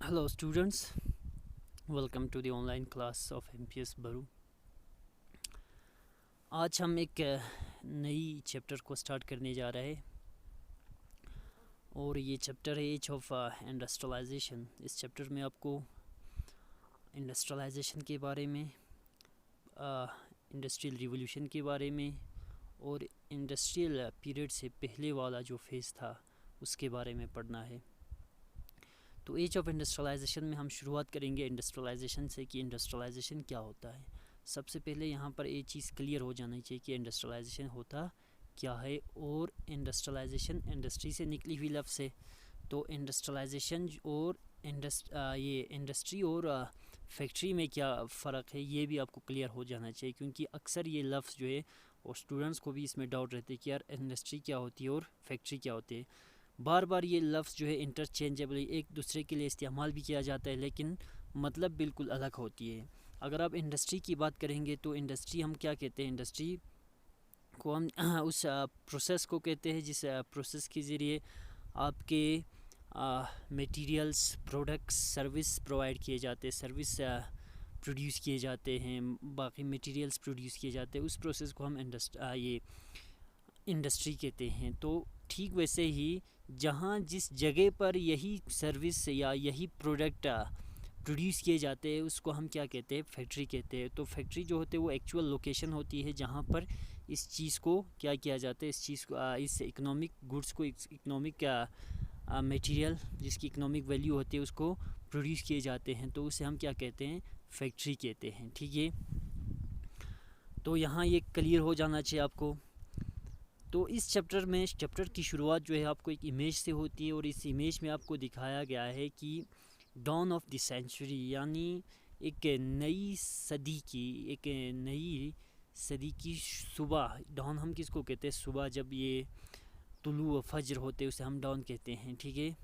Hello students, welcome to the online class of MPS Baru। आज हम एक नई चैप्टर को स्टार्ट करने जा रहे हैं और ये चैप्टर है एज ऑफ इंडस्ट्रियलाइजेशन। इस चैप्टर में आपको इंडस्ट्रियलाइजेशन के बारे में, इंडस्ट्रियल रिवोल्यूशन के बारे में और इंडस्ट्रियल पीरियड से पहले वाला जो फेज़ था उसके बारे में पढ़ना है। तो एज ऑफ इंडस्ट्रियलाइजेशन में हम शुरुआत करेंगे इंडस्ट्रियलाइजेशन से कि इंडस्ट्रियलाइजेशन क्या होता है। सबसे पहले यहाँ पर एक चीज़ क्लियर हो जानी चाहिए कि इंडस्ट्रियलाइजेशन होता क्या है और इंडस्ट्रियलाइजेशन इंडस्ट्री से निकली हुई लफ्ज़ है। तो इंडस्ट्रियलाइजेशन और ये इंडस्ट्री और फैक्ट्री में क्या फ़र्क है ये भी आपको क्लियर हो जाना चाहिए, क्योंकि अक्सर ये लफ्ज़ जो है और स्टूडेंट्स को भी इसमें डाउट रहते हैं कि यार इंडस्ट्री क्या होती है और फैक्ट्री क्या होती है। बार बार ये लफ्ज़ जो है इंटरचेंजेबल एक दूसरे के लिए इस्तेमाल भी किया जाता है, लेकिन मतलब बिल्कुल अलग होती है। अगर आप इंडस्ट्री की बात करेंगे तो इंडस्ट्री हम क्या कहते हैं, इंडस्ट्री को हम उस प्रोसेस को कहते हैं जिस प्रोसेस के ज़रिए आपके मटेरियल्स, प्रोडक्ट्स, सर्विस प्रोवाइड किए जाते हैं, सर्विस प्रोड्यूस किए जाते हैं, बाकी मटेरियल्स प्रोड्यूस किए जाते हैं। उस प्रोसेस को हम ये इंडस्ट्री कहते हैं। तो ठीक वैसे ही जहाँ जिस जगह पर यही सर्विस या यही प्रोडक्ट प्रोड्यूस किए जाते हैं उसको हम क्या कहते हैं, फैक्ट्री कहते हैं। तो फैक्ट्री जो होते हैं वो एक्चुअल लोकेशन होती है जहाँ पर इस चीज़ को क्या किया जाता है, इस चीज़ को इस इकोनॉमिक गुड्स को, इकोनॉमिक मटेरियल जिसकी इकोनॉमिक वैल्यू होती है उसको प्रोड्यूस किए जाते हैं। तो उसे हम क्या कहते हैं, फैक्ट्री कहते हैं। ठीक है, तो यहाँ ये क्लियर हो जाना चाहिए आपको। तो इस चैप्टर की शुरुआत जो है आपको एक इमेज से होती है और इस इमेज में आपको दिखाया गया है कि डॉन ऑफ द सेंचुरी यानी एक नई सदी की सुबह। डॉन हम किसको कहते हैं, सुबह जब ये तुलू फज्र होते हैं उसे हम डॉन कहते हैं। ठीक है,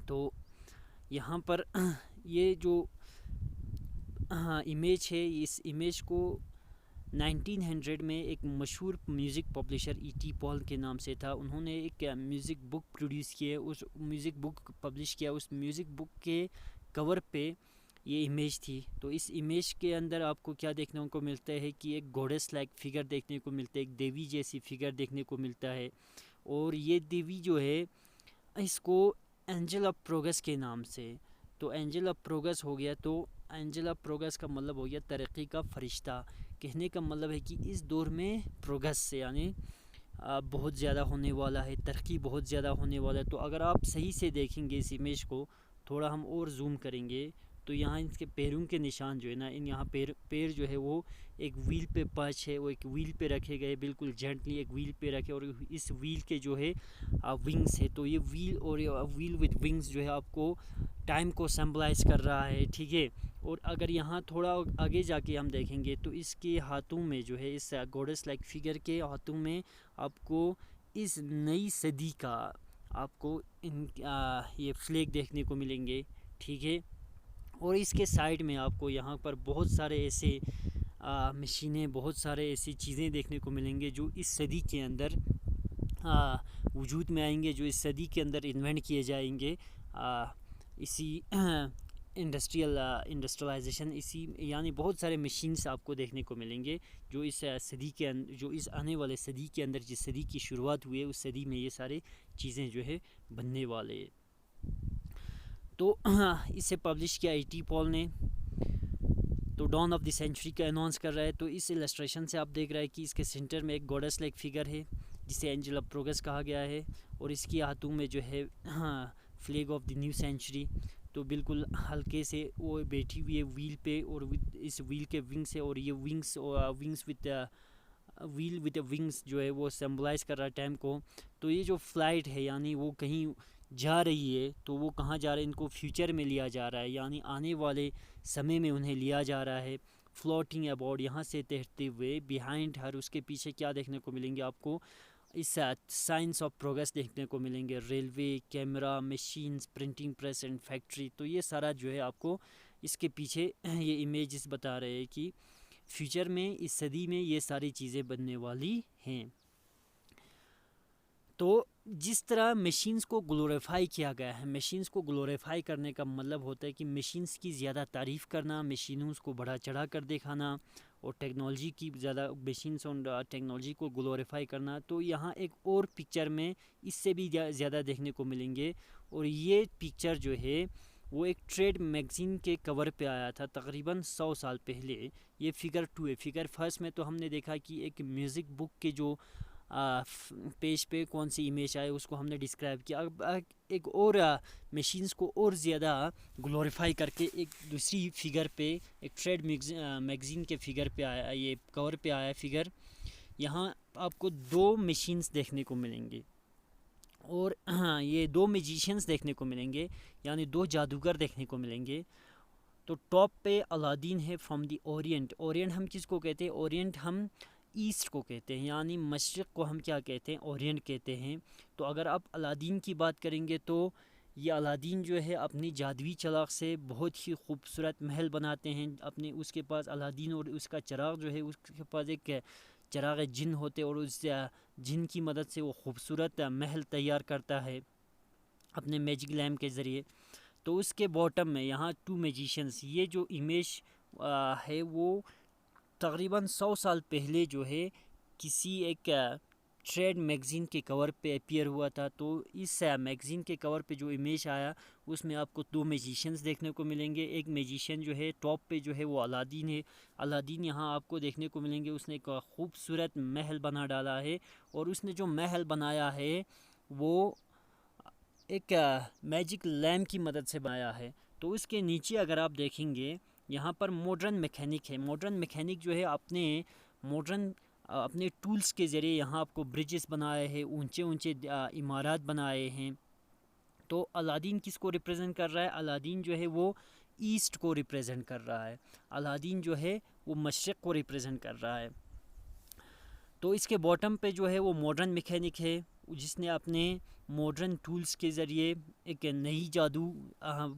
तो यहाँ पर ये जो इमेज है, इस इमेज को 1900 में एक मशहूर म्यूज़िक पब्लिशर E.T. पॉल के नाम से था। उन्होंने एक म्यूज़िक बुक प्रोड्यूस किए, उस म्यूज़िक बुक पब्लिश किया। उस म्यूज़िक बुक के कवर पे ये इमेज थी। तो इस इमेज के अंदर आपको क्या देखने को मिलता है कि एक गॉडेस लाइक फिगर देखने को मिलता है, एक देवी जैसी फिगर देखने को मिलता है। और ये देवी जो है इसको एंजल ऑफ प्रोग्रेस के नाम से, तो एंजल ऑफ प्रोग्रेस हो गया। तो एंजल ऑफ प्रोग्रेस का मतलब हो गया तरक्की का फरिश्ता। कहने का मतलब है कि इस दौर में प्रोग्रेस से यानी बहुत ज़्यादा होने वाला है, तरक्की बहुत ज़्यादा होने वाला है। तो अगर आप सही से देखेंगे इस इमेज को, थोड़ा हम और जूम करेंगे तो यहाँ इसके पैरों के निशान जो है ना, इन यहाँ पैर जो है वो एक व्हील पे पच है, वो एक व्हील पे रखे गए, बिल्कुल जेंटली एक व्हील पे रखे। और इस व्हील के जो है विंग्स है। तो ये व्हील और व्हील विद विंग्स जो है आपको टाइम को सिंबलाइज कर रहा है। ठीक है, और अगर यहाँ थोड़ा आगे जाके हम देखेंगे तो इसके हाथों में जो है, इस गॉडेस लाइक फिगर के हाथों में आपको इस नई सदी का आपको ये फ्लैग देखने को मिलेंगे। ठीक है, और इसके साइड में आपको यहाँ पर बहुत सारे ऐसे मशीनें, बहुत सारे ऐसी चीज़ें देखने को मिलेंगे जो इस सदी के अंदर वजूद में आएंगे, जो इस सदी के अंदर इन्वेंट किए जाएंगे इसी इंडस्ट्रियलाइजेशन इसी यानी बहुत सारे मशीन्स आपको देखने को मिलेंगे जो इस सदी के जो इस आने वाले सदी के अंदर, जिस सदी की शुरुआत हुई है उस सदी में ये सारे चीज़ें जो है बनने वाले हैं। तो इसे पब्लिश किया E.T. पॉल ने। तो डॉन ऑफ द सेंचुरी का अनाउंस कर रहा है। तो इस इलस्ट्रेशन से आप देख रहे हैं कि इसके सेंटर में एक गॉडेस लाइक फिगर है जिसे एंजल ऑफ प्रोग्रेस कहा गया है, और इसके हाथों में जो है flag of the new century. तो बिल्कुल हल्के से वो बैठी हुई है व्हील पे, और इस व्हील के विंग्स है, और ये wings with wheel with wings जो है वो सिम्बलाइज़ कर रहा है टाइम को। तो ये जो फ्लाइट है यानी वो कहीं जा रही है, तो वो कहाँ जा रहा है, इनको फ्यूचर में लिया जा रहा है, यानी आने वाले समय में उन्हें लिया जा रहा है। फ्लोटिंग अबाउट, यहाँ से तैरते हुए, बिहाइंड हर, उसके पीछे क्या देखने को मिलेंगे आपको, इस साइंस ऑफ प्रोग्रेस देखने को मिलेंगे। Railway, camera, machines, printing press and factory. तो ये सारा जो है आपको इसके पीछे ये इमेजेस बता रहे हैं कि फ्यूचर में, इस सदी में ये सारी चीज़ें बनने वाली हैं। तो जिस तरह मशीन्स को ग्लोरीफाई किया गया है, मशीन्स को ग्लोरीफाई करने का मतलब होता है कि मशीन्स की ज़्यादा तारीफ़ करना, मशीनों को बढ़ा चढ़ा कर दिखाना और टेक्नोलॉजी की ज़्यादा मशीन्स और टेक्नोलॉजी को ग्लोरीफाई करना। तो यहाँ एक और पिक्चर में इससे भी ज़्यादा देखने को मिलेंगे। और ये पिक्चर जो है वो एक ट्रेड मैगज़ीन के कवर पे आया था तकरीबन 100 साल पहले। ये फिगर 2 है। फिगर फर्स्ट में तो हमने देखा कि एक म्यूज़िक बुक के जो पेज पे कौन सी इमेज आए उसको हमने डिस्क्राइब किया। अब एक और मशीन्स को और ज़्यादा ग्लोरीफाई करके एक दूसरी फिगर पे, एक ट्रेड मैगज़ीन के फिगर पे आया, ये कवर पे आया फिगर। यहाँ आपको 2 मशीन्स देखने को मिलेंगे और ये 2 मैजिशियंस देखने को मिलेंगे, यानी 2 जादूगर देखने को मिलेंगे। तो टॉप पे अलादीन है फ्रॉम दी ओरिएंट। ओरिएंट हम किसको कहते हैं? ओरिएंट हम ईस्ट को कहते हैं, यानी मशरिक़ को हम क्या कहते हैं? ओरिएंट कहते हैं। तो अगर आप अलादीन की बात करेंगे तो ये अलादीन जो है अपनी जादुई चिराग से बहुत ही खूबसूरत महल बनाते हैं। अपने उसके पास अलादीन और उसका चिराग जो है, उसके पास एक चिराग जिन होते और उस जिन की मदद से वो खूबसूरत महल तैयार करता है अपने मैजिक लैम्प के ज़रिए। तो उसके बॉटम में यहाँ 2 मैजिशियंस, ये जो इमेज है वो तकरीबन 100 साल पहले जो है किसी एक ट्रेड मैगज़ीन के कवर पे अपीयर हुआ था। तो इस मैगज़ीन के कवर पे जो इमेज आया उसमें आपको 2 मैजिशियंस देखने को मिलेंगे। एक मैजिशियन जो है टॉप पे जो है वो अलादीन है। अलादीन यहाँ आपको देखने को मिलेंगे, उसने एक खूबसूरत महल बना डाला है और उसने जो महल बनाया है वो एक मैजिक लैम्प की मदद से बनाया है। तो उसके नीचे अगर आप देखेंगे यहाँ पर मॉडर्न मैकेनिक है। मॉडर्न मैकेनिक जो है अपने टूल्स के ज़रिए यहाँ आपको ब्रिजेस बनाए हैं, ऊंचे ऊंचे इमारत बनाए हैं। तो अलादीन किसको रिप्रेजेंट कर रहा है? अलादीन जो है वो ईस्ट को रिप्रेजेंट कर रहा है। अलादीन जो है वो मशरिक़ को रिप्रेजेंट कर रहा है। तो इसके बॉटम पे जो है वो मॉडर्न मैकेनिक है, जिसने अपने मॉडर्न टूल्स के ज़रिए एक नई जादू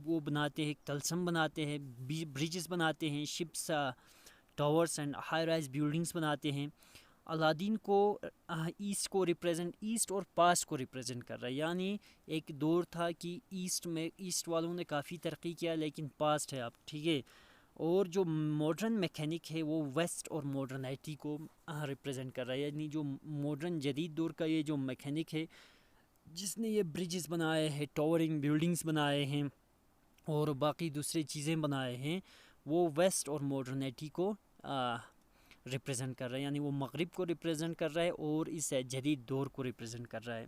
वो बनाते हैं, तलस्म बनाते हैं, ब्रिजेस बनाते हैं, ships, towers and high rise buildings बनाते हैं। अलादीन को ईस्ट और पास्ट को रिप्रेजेंट कर रहा है, यानी एक दौर था कि ईस्ट वालों ने काफ़ी तरक्की किया लेकिन पास्ट है अब, ठीक है। और जो मॉडर्न मैकेनिक है वो वेस्ट और मॉडर्निटी को रिप्रेजेंट कर रहा है, यानी जो मॉडर्न जदीद दौर का ये जो मैकेनिक है जिसने ये ब्रिजेस बनाए हैं, टावरिंग बिल्डिंग्स बनाए हैं और बाकी दूसरी चीज़ें बनाए हैं, वो वेस्ट और मॉडर्निटी को रिप्रेजेंट कर रहा है, यानी वो मगरिब को रिप्रेजेंट कर रहा है और इस जदीद दौर को रिप्रेजेंट कर रहा है।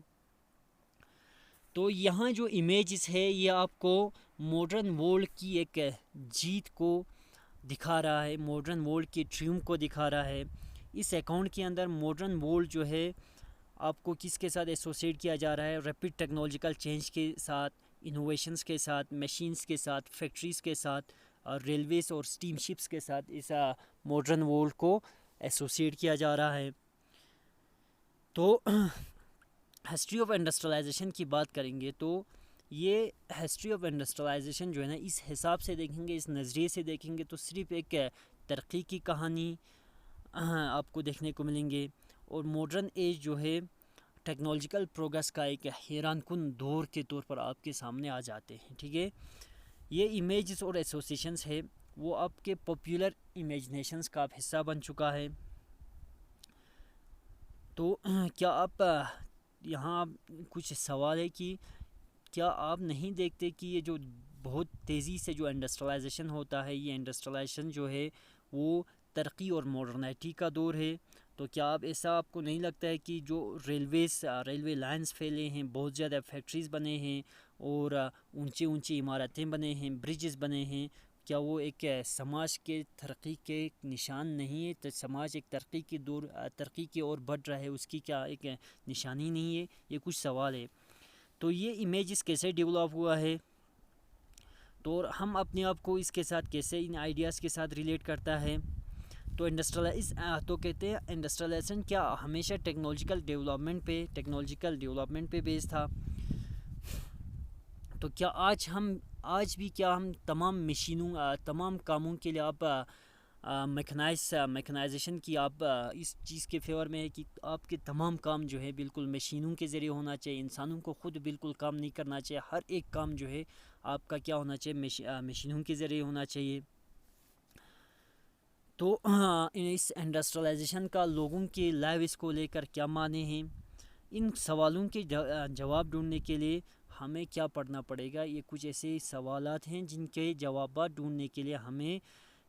तो यहाँ जो इमेजेस है ये आपको मॉडर्न वर्ल्ड की एक जीत को दिखा रहा है, मॉडर्न वर्ल्ड के ट्रियम्फ को दिखा रहा है। इस अकाउंट के अंदर मॉडर्न वर्ल्ड जो है आपको किसके साथ एसोसिएट किया जा रहा है? रैपिड टेक्नोलॉजिकल चेंज के साथ, इनोवेशंस के साथ, मशीन्स के साथ, फैक्ट्रीज़ के साथ, रेलवेज़ और स्टीम शिप्स के साथ इस मॉडर्न वर्ल्ड को एसोसिएट किया जा रहा है। तो हिस्ट्री ऑफ इंडस्ट्रियलाइजेशन की बात करेंगे तो ये हिस्ट्री ऑफ इंडस्ट्रियलाइजेशन जो है ना, इस हिसाब से देखेंगे, इस नज़रिए से देखेंगे तो सिर्फ एक तरक्की की कहानी आपको देखने को मिलेंगे। और मॉडर्न एज जो है टेक्नोलॉजिकल प्रोग्रेस का एक हैरानकुन दौर के तौर पर आपके सामने आ जाते हैं, ठीक है। ये इमेजेस और एसोसिएशंस है वो आपके पॉपुलर इमेजिनेशंस का हिस्सा बन चुका है। तो क्या आप यहाँ कुछ सवाल है कि क्या आप नहीं देखते कि ये जो बहुत तेज़ी से जो इंडस्ट्रियलाइजेशन होता है, ये इंडस्ट्रियलाइजेशन जो है वो तरक्की और मॉडर्निटी का दौर है। तो क्या आप ऐसा आपको नहीं लगता है कि जो रेलवे लाइंस फैले हैं, बहुत ज़्यादा फैक्ट्रीज़ बने हैं और ऊंची ऊंची इमारतें बने हैं, ब्रिजेस बने हैं, क्या वो एक समाज के तरक्की के निशान नहीं है? तो समाज एक तरक्की की ओर बढ़ रहा है, उसकी क्या एक निशानी नहीं है? ये कुछ सवाल है। तो ये इमेजेस कैसे डेवलप हुआ है, तो हम अपने आप को इसके साथ कैसे इन आइडियाज़ के साथ रिलेट करता है? तो तो कहते हैं इंडस्ट्रियलाइजेशन क्या हमेशा टेक्नोलॉजिकल डेवलपमेंट पे बेस्ड था? तो क्या आज भी क्या हम तमाम मशीनों, तमाम कामों के लिए आप मैकेनाइजेशन की आप इस चीज़ के फेवर में है कि आपके तमाम काम जो है बिल्कुल मशीनों के ज़रिए होना चाहिए, इंसानों को ख़ुद बिल्कुल काम नहीं करना चाहिए, हर एक काम जो है आपका क्या होना चाहिए, मशीनों के ज़रिए होना चाहिए। तो इस इंडस्ट्रियलाइजेशन का लोगों के लाइव्स को लेकर क्या माने हैं, इन सवालों के जवाब ढूंढने के लिए हमें क्या पढ़ना पड़ेगा। ये कुछ ऐसे सवालात हैं जिनके जवाब ढूंढने के लिए हमें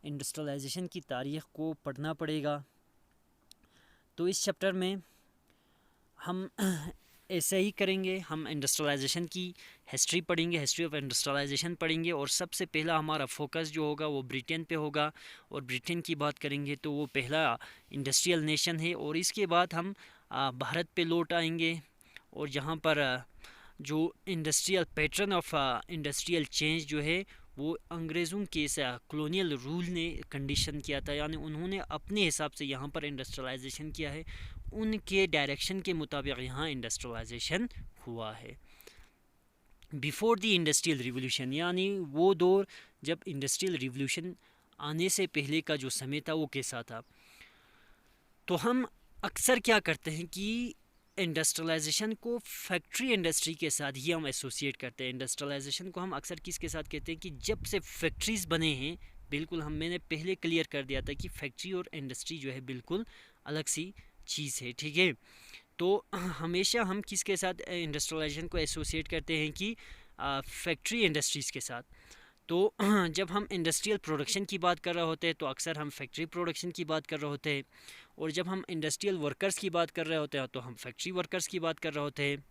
इंडस्ट्रियलाइजेशन की तारीख़ को पढ़ना पड़ेगा। तो इस चैप्टर में हम ऐसे ही करेंगे, हम इंडस्ट्रियलाइजेशन की हिस्ट्री पढ़ेंगे, हिस्ट्री ऑफ इंडस्ट्रियलाइजेशन पढ़ेंगे, और सबसे पहला हमारा फोकस जो होगा वो ब्रिटेन पे होगा, और ब्रिटेन की बात करेंगे तो वो पहला इंडस्ट्रियल नेशन है। और इसके बाद हम भारत पे लौट आएंगे, और जहाँ पर जो industrial pattern of industrial change जो है वो अंग्रेज़ों के कॉलोनियल रूल ने कंडीशन किया था, यानी उन्होंने अपने हिसाब से यहाँ पर इंडस्ट्रियलाइजेशन किया है, उनके डायरेक्शन के मुताबिक यहाँ इंडस्ट्रियलाइजेशन हुआ है। बिफोर द इंडस्ट्रियल रिवोल्यूशन, यानी वो दौर जब इंडस्ट्रियल रिवोल्यूशन आने से पहले का जो समय था वो कैसा था। तो हम अक्सर क्या करते हैं कि इंडस्ट्रियलाइजेशन को फैक्ट्री इंडस्ट्री के साथ ही हम एसोसिएट करते हैं। इंडस्ट्रियलाइजेशन को हम अक्सर किसके साथ कहते हैं कि जब से फैक्ट्रीज़ बने हैं, बिल्कुल मैंने पहले क्लियर कर दिया था कि फैक्ट्री और इंडस्ट्री जो है बिल्कुल अलग सी चीज़ है, ठीक है। तो हमेशा हम किसके साथ इंडस्ट्रियलाइजेशन को एसोसिएट करते हैं कि फैक्ट्री इंडस्ट्रीज़ के साथ। तो जब हम इंडस्ट्रियल प्रोडक्शन की बात कर रहे होते हैं तो अक्सर हम फैक्ट्री प्रोडक्शन की बात कर रहे होते हैं, और जब हम इंडस्ट्रियल वर्कर्स की बात कर रहे होते हैं तो हम फैक्ट्री वर्कर्स की बात कर रहे होते हैं।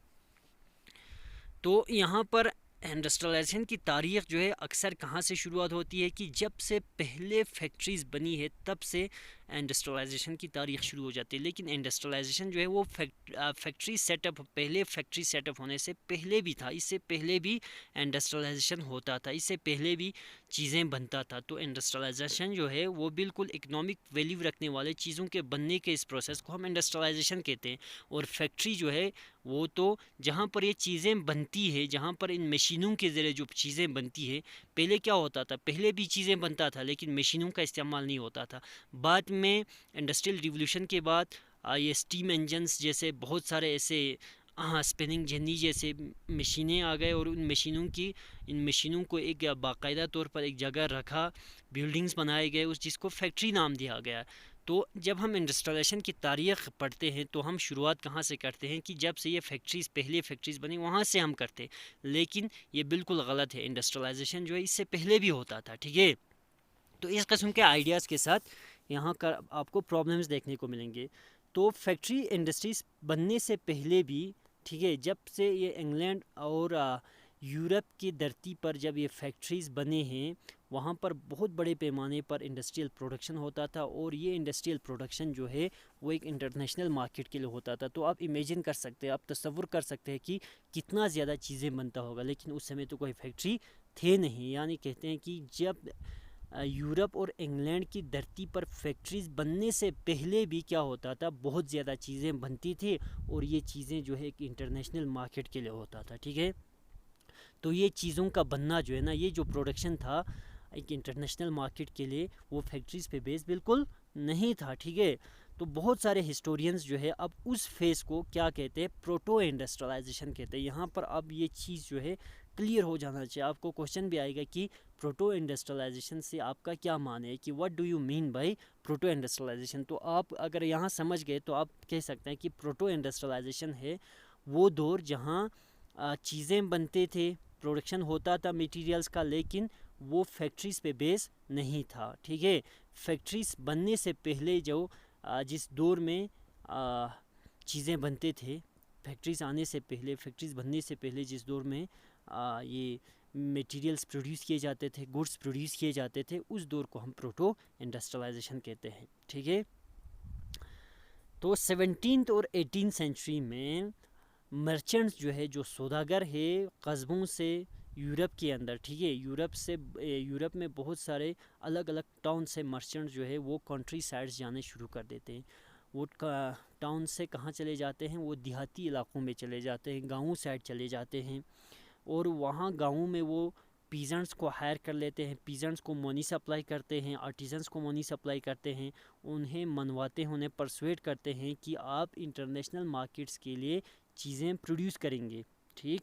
तो यहाँ पर इंडस्ट्रियलाइजेशन की तारीख़ जो है अक्सर कहाँ से शुरुआत होती है कि जब से पहले फैक्ट्रीज़ बनी है तब से इंडस्ट्रियलाइजेशन की तारीख़ शुरू हो जाती है। लेकिन इंडस्ट्रियलाइजेशन जो है वो फैक्ट्री सेटअप, पहले फैक्ट्री सेटअप होने से पहले भी था, इससे पहले भी इंडस्ट्रियलाइजेशन होता था, इससे पहले भी चीज़ें बनता था। तो इंडस्ट्रियलाइजेशन जो है वो बिल्कुल इकोनॉमिक वैल्यू रखने वाले चीज़ों के बनने के इस प्रोसेस को हम इंडस्ट्रियलाइजेशन कहते हैं। और फैक्ट्री जो है वो तो जहाँ पर ये चीज़ें बनती है, जहाँ पर इन मशीनों के ज़रिए जो चीज़ें बनती है, पहले क्या होता था, पहले भी चीज़ें बनता था लेकिन मशीनों का इस्तेमाल नहीं होता था। बाद में इंडस्ट्रियल रिवोल्यूशन के बाद ये स्टीम इंजन्स जैसे बहुत सारे ऐसे स्पिनिंग जेनी जैसे मशीनें आ गए, और इन मशीनों को एक बाकायदा तौर पर एक जगह रखा, बिल्डिंग्स बनाए गए, उस जिसको फैक्ट्री नाम दिया गया। तो जब हम इंडस्ट्रियलाइजेशन की तारीख़ पढ़ते हैं तो हम शुरुआत कहाँ से करते हैं कि जब से ये फैक्ट्रीज़, पहले फैक्ट्रीज़ बनी वहाँ से हम करते हैं, लेकिन ये बिल्कुल गलत है। इंडस्ट्रियलाइजेशन जो है इससे पहले भी होता था, ठीक है। तो इस किस्म के आइडियाज़ के साथ यहाँ कर आपको प्रॉब्लम्स देखने को मिलेंगे। तो फैक्ट्री इंडस्ट्रीज़ बनने से पहले भी, ठीक है, जब से ये इंग्लैंड और यूरोप की धरती पर जब ये फैक्ट्रीज़ बने हैं वहाँ पर बहुत बड़े पैमाने पर इंडस्ट्रियल प्रोडक्शन होता था, और ये इंडस्ट्रियल प्रोडक्शन जो है वो एक इंटरनेशनल मार्केट के लिए होता था। तो आप इमेजिन कर सकते हैं, आप तसव्वुर कर सकते हैं कि कितना ज़्यादा चीज़ें बनता होगा। लेकिन उस समय तो कोई फैक्ट्री थे नहीं, यानी कहते हैं कि जब यूरोप और इंग्लैंड की धरती पर फैक्ट्रीज़ बनने से पहले भी क्या होता था, बहुत ज़्यादा चीज़ें बनती थी, और ये चीज़ें जो है एक इंटरनेशनल मार्केट के लिए होता था, ठीक है। तो ये चीज़ों का बनना जो है ना, ये जो प्रोडक्शन था एक इंटरनेशनल मार्केट के लिए, वो फैक्ट्रीज़ पे बेस बिल्कुल नहीं था, ठीक है। तो बहुत सारे हिस्टोरियंस जो है अब उस फेज़ को क्या कहते हैं, प्रोटो इंडस्ट्रियलाइजेशन कहते हैं। यहाँ पर अब ये चीज़ जो है क्लियर हो जाना चाहिए। आपको क्वेश्चन भी आएगा कि प्रोटो इंडस्ट्रियलाइजेशन से आपका क्या मान है, कि what do you mean by proto industrialization. तो आप अगर यहाँ समझ गए तो आप कह सकते हैं कि प्रोटो इंडस्ट्रियलाइजेशन है वो दौर जहाँ चीज़ें बनते थे, प्रोडक्शन होता था मटेरियल्स का, लेकिन वो फैक्ट्रीज़ पे बेस नहीं था, ठीक है। फैक्ट्रीज़ बनने से पहले जो जिस दौर में चीज़ें बनते थे, फैक्ट्रीज़ आने से पहले, फैक्ट्रीज़ बनने से पहले जिस दौर में ये मटेरियल्स प्रोड्यूस किए जाते थे, गुड्स प्रोड्यूस किए जाते थे, उस दौर को हम प्रोटो इंडस्ट्रियलाइजेशन कहते हैं, ठीक है। तो 17th और 18th सेंचुरी में मर्चेंट्स जो है, जो सौदागर है कस्बों से यूरोप के अंदर, ठीक है, यूरोप में बहुत सारे अलग अलग टाउन से मर्चेंट्स जो है वो कंट्री साइड्स जाने शुरू कर देते हैं। वो टाउन से कहाँ चले जाते हैं, वो देहाती इलाकों में चले जाते हैं, गाँवों साइड चले जाते हैं, और वहाँ गाँवों में वो पीजेंट्स को हायर कर लेते हैं, पीजेंट्स को मनी सप्लाई करते हैं, आर्टिजन्स को मनी सप्लाई करते हैं, उन्हें मनवाते हैं, उन्हें परसुएट करते हैं कि आप इंटरनेशनल मार्केट्स के लिए चीज़ें प्रोड्यूस करेंगे। ठीक,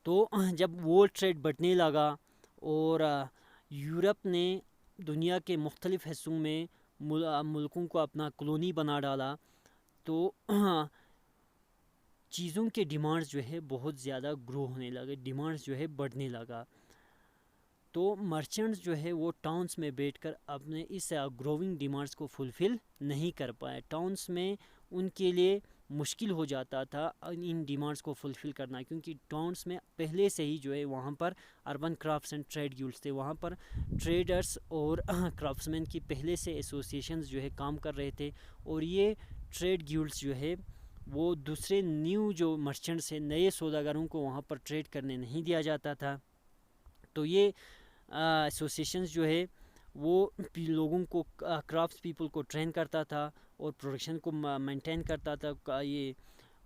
तो जब वो ट्रेड बढ़ने लगा और यूरोप ने दुनिया के मुख्तलिफ़ हिस्सों में मुल्कों को अपना कॉलोनी बना डाला, तो चीज़ों के डिमांड्स जो है बहुत ज़्यादा ग्रो होने लगे, डिमांड्स जो है बढ़ने लगा। तो मर्चेंट्स जो है वो टाउन्स में बैठकर अपने इस ग्रोइंग डिमांड्स को फुलफ़िल नहीं कर पाए। टाउन्स में उनके लिए मुश्किल हो जाता था इन डिमांड्स को फुलफ़िल करना, क्योंकि टाउन्स में पहले से ही जो है वहाँ पर urban crafts and trade guilds थे, वहाँ पर ट्रेडर्स और क्राफ्ट्समैन की पहले से एसोसिएशंस जो है काम कर रहे थे, और ये ट्रेड गिल्ड्स जो है वो दूसरे न्यू जो मर्चेंट्स हैं, नए सौदागरों को वहाँ पर ट्रेड करने नहीं दिया जाता था। तो ये एसोसिएशंस जो है वो लोगों को, क्राफ्ट्स पीपल को ट्रेन करता था और प्रोडक्शन को मेंटेन करता था, ये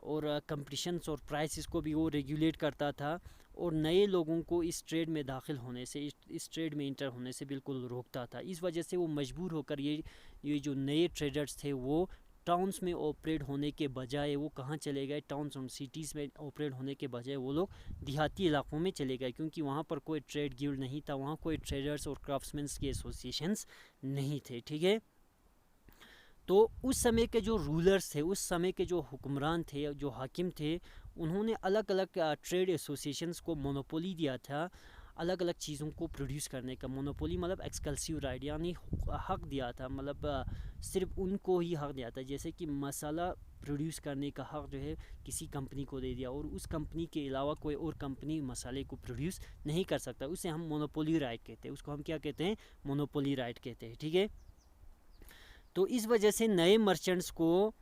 और कंपटीशंस और प्राइसेस को भी वो रेगुलेट करता था, और नए लोगों को इस ट्रेड में दाखिल होने से, इस ट्रेड में इंटर होने से बिल्कुल रोकता था। इस वजह से वो मजबूर होकर ये जो नए ट्रेडर्स थे वो टाउन्स में ऑपरेट होने के बजाय वो कहाँ चले गए, टाउन्स और सिटीज़ में ऑपरेट होने के बजाय वो लोग देहाती इलाकों में चले गए, क्योंकि वहाँ पर कोई ट्रेड गिल्ड नहीं था, वहाँ कोई ट्रेडर्स और क्राफ्ट्समैन्स के एसोसिएशंस नहीं थे। ठीक है, तो उस समय के जो रूलर्स थे, उस समय के जो हुक्मरान थे, जो हाकिम थे, उन्होंने अलग अलग ट्रेड एसोसिएशंस को मोनोपोली दिया था अलग अलग चीज़ों को प्रोड्यूस करने का। मोनोपोली मतलब एक्सक्लूसिव राइट, यानी हक दिया था, मतलब सिर्फ उनको ही हक दिया था। जैसे कि मसाला प्रोड्यूस करने का हक जो है किसी कंपनी को दे दिया, और उस कंपनी के अलावा कोई और कंपनी मसाले को प्रोड्यूस नहीं कर सकता, उसे हम मोनोपोली राइट कहते हैं, उसको हम क्या कहते हैं, मोनोपोली राइट कहते हैं। ठीक है, तो इस वजह से नए मर्चेंट्स को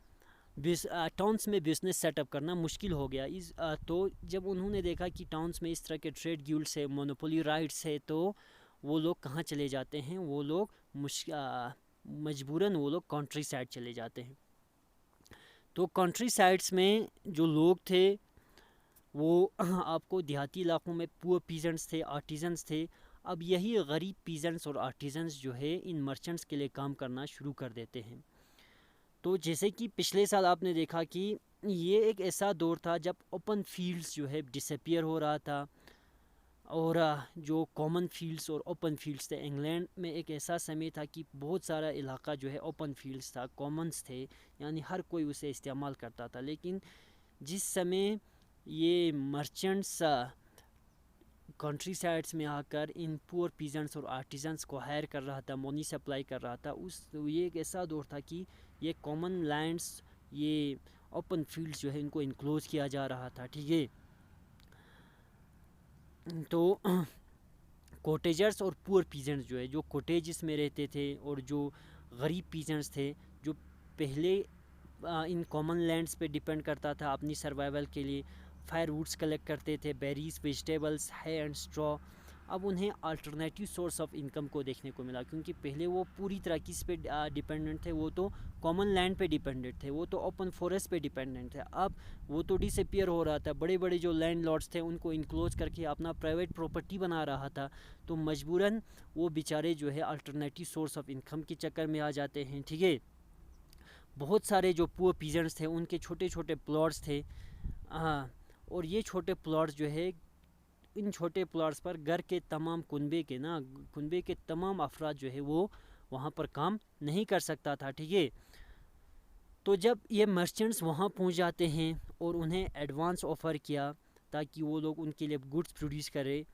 टाउन्स में बिज़नेस सेटअप करना मुश्किल हो गया। तो जब उन्होंने देखा कि टाउन्स में इस तरह के ट्रेड गिल्ड्स है, मोनोपोली राइट्स है, तो वो लोग कहाँ चले जाते हैं, वो लोग मजबूरन वो लोग कंट्री साइड चले जाते हैं। तो कंट्री साइड्स में जो लोग थे वो आपको देहाती इलाकों में पुअर पीजेंट्स थे, आर्टिजन्स थे। अब यही गरीब पीजेंट्स और आर्टिजन्स जो है इन मर्चेंट्स के लिए काम करना शुरू कर देते हैं। तो जैसे कि पिछले साल आपने देखा कि ये एक ऐसा दौर था जब ओपन फील्ड्स जो है डिसअपियर हो रहा था, और जो कॉमन फील्ड्स और ओपन फील्ड्स थे, इंग्लैंड में एक ऐसा समय था कि बहुत सारा इलाका जो है ओपन फील्ड्स था, कॉमन्स थे, यानी हर कोई उसे इस्तेमाल करता था। लेकिन जिस समय ये मर्चेंट्स कंट्री साइड्स में आकर इन पुअर पीजेंट्स और आर्टिजन्स को हायर कर रहा था, मनी सप्लाई कर रहा था, ये एक ऐसा दौर था कि ये कॉमन लैंड्स, ये ओपन फील्ड्स जो है इनको इनक्लोज किया जा रहा था। ठीक है, तो कोटेजर्स और पुअर पीजेंट्स जो है, जो कोटेजेस में रहते थे और जो गरीब पीजेंट्स थे, जो पहले इन कॉमन लैंड्स पे डिपेंड करता था अपनी सर्वाइवल के लिए, फायर वुड्स कलेक्ट करते थे, बेरीज, वेजिटेबल्स, है एंड स्ट्रॉ, अब उन्हें अल्टरनेटिव सोर्स ऑफ इनकम को देखने को मिला, क्योंकि पहले वो पूरी तरह किस पे डिपेंडेंट थे, वो तो कॉमन लैंड पे डिपेंडेंट थे, वो तो ओपन फॉरेस्ट पे डिपेंडेंट थे। अब वो तो डिसअपियर हो रहा था, बड़े बड़े जो लैंड लॉर्ड्स थे उनको इनक्लोज करके अपना प्राइवेट प्रॉपर्टी बना रहा था, तो मजबूरन वो बेचारे जो है अल्टरनेटिव सोर्स ऑफ इनकम के चक्कर में आ जाते हैं। ठीक है, बहुत सारे जो पुअर पीजेंट्स थे उनके छोटे छोटे प्लॉट्स थे, और ये छोटे प्लॉट्स जो है, इन छोटे प्लॉट्स पर घर के तमाम कुनबे के तमाम अफराद जो है वो वहाँ पर काम नहीं कर सकता था। ठीक है, तो जब ये मर्चेंट्स वहाँ पहुँच जाते हैं और उन्हें एडवांस ऑफ़र किया ताकि वो लोग उनके लिए गुड्स प्रोड्यूस करें,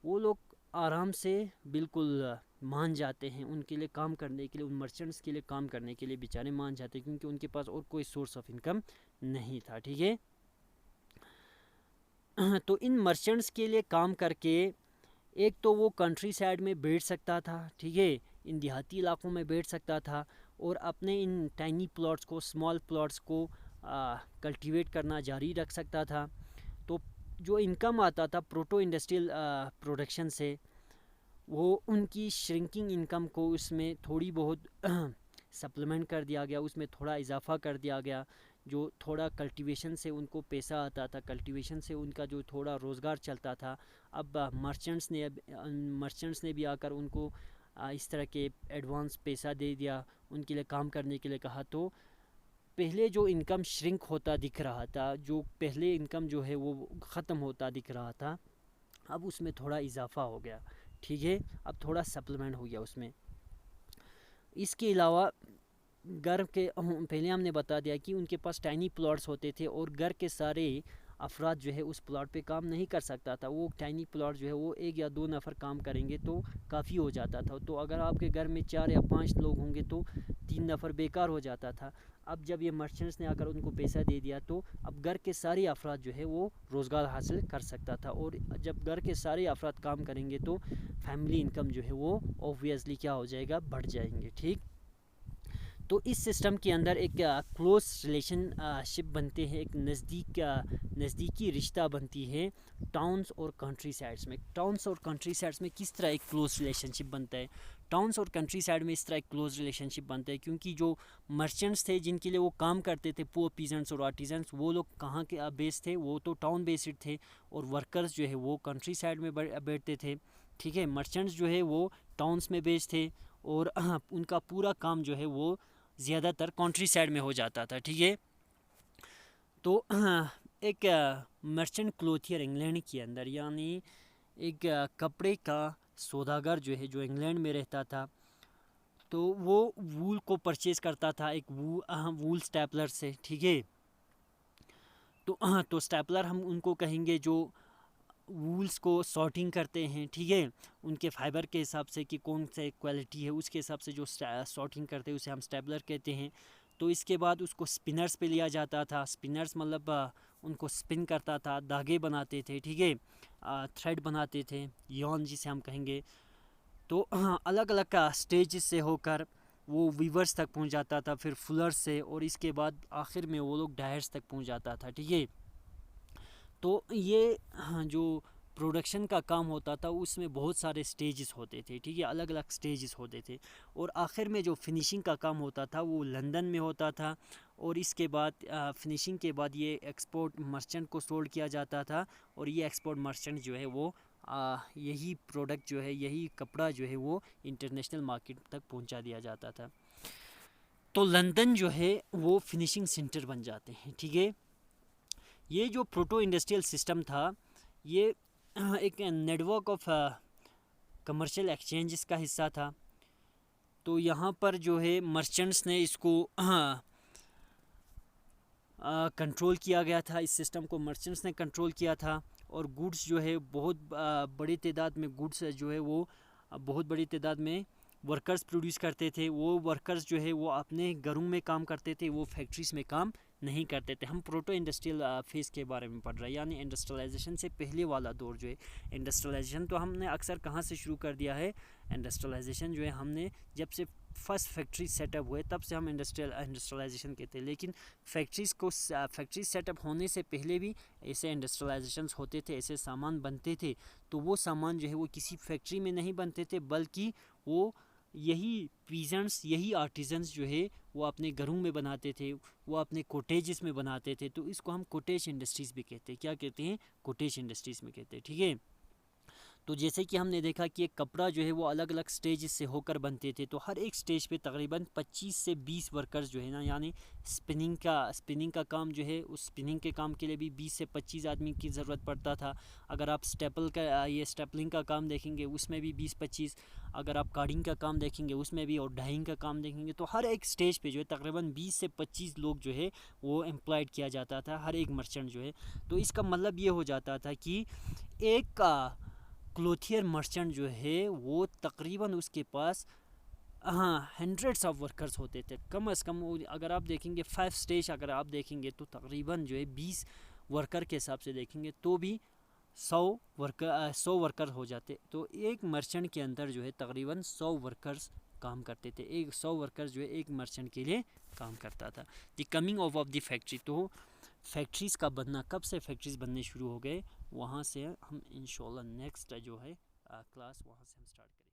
वो लोग आराम से बिल्कुल मान जाते हैं उनके लिए काम करने के लिए, उन मर्चेंट्स के लिए काम करने के लिए बेचारे मान जाते हैं, क्योंकि उनके पास और कोई सोर्स ऑफ इनकम नहीं था। ठीक है, तो इन मर्चेंट्स के लिए काम करके एक तो वो कंट्री साइड में बैठ सकता था, ठीक है, इन देहाती इलाकों में बैठ सकता था, और अपने इन टाइनी प्लॉट्स को, स्मॉल प्लॉट्स को कल्टीवेट करना जारी रख सकता था। तो जो इनकम आता था प्रोटो इंडस्ट्रियल प्रोडक्शन से, वो उनकी श्रिंकिंग इनकम को उसमें थोड़ी बहुत सप्लीमेंट कर दिया गया, उसमें थोड़ा इजाफा कर दिया गया, जो थोड़ा कल्टीवेशन से उनको पैसा आता था, कल्टीवेशन से उनका जो थोड़ा रोज़गार चलता था, अब मर्चेंट्स ने भी आकर उनको इस तरह के एडवांस पैसा दे दिया, उनके लिए काम करने के लिए कहा। तो पहले जो इनकम श्रिंक होता दिख रहा था, जो पहले इनकम जो है वो ख़त्म होता दिख रहा था, अब उसमें थोड़ा इजाफा हो गया, ठीक है, अब थोड़ा सप्लीमेंट हो गया उसमें। इसके अलावा घर के पहले हमने बता दिया कि उनके पास टाइनी प्लॉट्स होते थे और घर के सारे अफराद जो है उस प्लॉट पे काम नहीं कर सकता था। वो टाइनी प्लॉट जो है वो 1 या 2 नफ़र काम करेंगे तो काफ़ी हो जाता था। तो अगर आपके घर में 4 या 5 लोग होंगे तो 3 नफ़र बेकार हो जाता था। अब जब ये मर्चेंट्स ने आकर उनको पैसा दे दिया तो अब घर के सारे अफराद जो है वो रोज़गार हासिल कर सकता था, और जब घर के सारे अफराद काम करेंगे तो फैमिली इनकम जो है वो ऑब्वियसली क्या हो जाएगा, बढ़ जाएंगे, ठीक। तो इस सिस्टम के अंदर एक क्लोज रिलेशनशिप बनते हैं, एक नज़दीकी रिश्ता बनती है टाउन्स और कंट्री साइड्स में। टाउन्स और कंट्री साइड्स में किस तरह एक क्लोज रिलेशनशिप बनता है? टाउन्स और कंट्री साइड में इस तरह एक क्लोज रिलेशनशिप बनता है क्योंकि जो मर्चेंट्स थे जिनके लिए वो काम करते थे, पुअर पीजेंट्स और आर्टिजन्स, वो लोग कहाँ के बेस्ड थे? वो तो टाउन बेस्ड थे, और वर्कर्स जो है वो कंट्री साइड में बैठते थे, ठीक है। मर्चेंट्स जो है वो टाउन्स में बेस्ड थे और उनका पूरा काम जो है वो ज़्यादातर कंट्री साइड में हो जाता था, ठीक है। तो एक मर्चेंट क्लोथियर इंग्लैंड के अंदर, यानी एक कपड़े का सौदागर जो है, जो इंग्लैंड में रहता था, तो वो वूल को परचेज़ करता था एक वूल स्टैपलर से, ठीक है। तो स्टैपलर हम उनको कहेंगे जो वूल्स को सॉर्टिंग करते हैं, ठीक है, उनके फाइबर के हिसाब से कि कौन से क्वालिटी है उसके हिसाब से जो सॉर्टिंग करते हैं उसे हम स्टेपलर कहते हैं। तो इसके बाद उसको स्पिनर्स पे लिया जाता था। स्पिनर्स मतलब उनको स्पिन करता था, धागे बनाते थे, ठीक है, थ्रेड बनाते थे, यॉन जिसे हम कहेंगे। तो अलग अलग का स्टेज से होकर वो वीवर्स तक पहुंच जाता था, फिर फुलर्स से, और इसके बाद आखिर में वो लोग डायर्स तक पहुंच जाता था, ठीक है। तो ये जो प्रोडक्शन का काम होता था उसमें बहुत सारे स्टेजेस होते थे, ठीक है, अलग अलग स्टेजेस होते थे, और आखिर में जो फिनिशिंग का काम होता था वो लंदन में होता था, और इसके बाद फिनिशिंग के बाद ये एक्सपोर्ट मर्चेंट को सोल्ड किया जाता था, और ये एक्सपोर्ट मर्चेंट जो है वो यही प्रोडक्ट जो है, यही कपड़ा जो है वो इंटरनेशनल मार्केट तक पहुंचा दिया जाता था। तो लंदन जो है वो फिनिशिंग सेंटर बन जाते हैं, ठीक है। ये जो प्रोटो इंडस्ट्रियल सिस्टम था ये एक नेटवर्क ऑफ कमर्शियल एक्सचेंजेस का हिस्सा था। तो यहाँ पर जो है मर्चेंट्स ने इसको कंट्रोल किया गया था, इस सिस्टम को मर्चेंट्स ने कंट्रोल किया था, और गुड्स जो है बहुत बड़ी तादाद में गुड्स जो है वो बहुत बड़ी तादाद में वर्कर्स प्रोड्यूस करते थे। वो वर्कर्स जो है वो अपने घरों में काम करते थे, वो फैक्ट्रीज़ में काम नहीं करते थे। हम प्रोटो इंडस्ट्रियल फेज़ के बारे में पढ़ रहे हैं, यानी इंडस्ट्रियलाइजेशन से पहले वाला दौर जो है। इंडस्ट्रियलाइजेशन तो हमने अक्सर कहाँ से शुरू कर दिया है? इंडस्ट्रियलाइजेशन जो है हमने जब से फर्स्ट फैक्ट्री सेटअप हुए तब से हम इंडस्ट्रियलाइजेशन कहते हैं। लेकिन फैक्ट्री सेटअप होने से पहले भी ऐसे इंडस्ट्रियलाइजेशंस होते थे, ऐसे सामान बनते थे। तो वो सामान जो है वो किसी फैक्ट्री में नहीं बनते थे, बल्कि वो यही पीजेंट्स, यही आर्टिजन्स जो है वो अपने घरों में बनाते थे, वो अपने कोटेजेस में बनाते थे। तो इसको हम कोटेज इंडस्ट्रीज़ भी कहते हैं। क्या कहते हैं? कोटेज इंडस्ट्रीज़ में कहते हैं, ठीक है। तो जैसे कि हमने देखा कि एक कपड़ा जो है वो अलग अलग स्टेज से होकर बनते थे, तो हर एक स्टेज पे तकरीबन 25 से 20 वर्कर्स जो है ना, यानी स्पिनिंग का काम जो है, उस स्पिनिंग के काम के लिए भी 20 से 25 आदमी की ज़रूरत पड़ता था। अगर आप स्टेपलिंग का काम देखेंगे उसमें भी 20-25, अगर आप कार्डिंग का काम देखेंगे उसमें भी, और डाइंग का काम देखेंगे, तो हर एक स्टेज पे जो है तकरीबन 20 से 25 लोग जो है वो एम्प्लॉयड किया जाता था, हर एक मर्चेंट जो है। तो इसका मतलब ये हो जाता था कि एक क्लोथियर मर्चेंट जो है वो तकरीबन उसके पास हंड्रेड्स ऑफ वर्कर्स होते थे। कम से कम अगर आप देखेंगे 5 स्टेज अगर आप देखेंगे तो तकरीबन जो है 20 वर्कर के हिसाब से देखेंगे तो भी 100 वर्कर हो जाते। तो एक मर्चेंट के अंदर जो है तकरीबन 100 वर्कर्स काम करते थे। 100 वर्कर्स जो है एक मर्चेंट के लिए काम करता था। The coming of the factory, तो फैक्ट्रीज़ का बनना, कब से फैक्ट्रीज़ बनने शुरू हो गए, वहाँ से हम इंशाल्लाह नेक्स्ट जो है क्लास वहाँ से हम स्टार्ट करेंगे।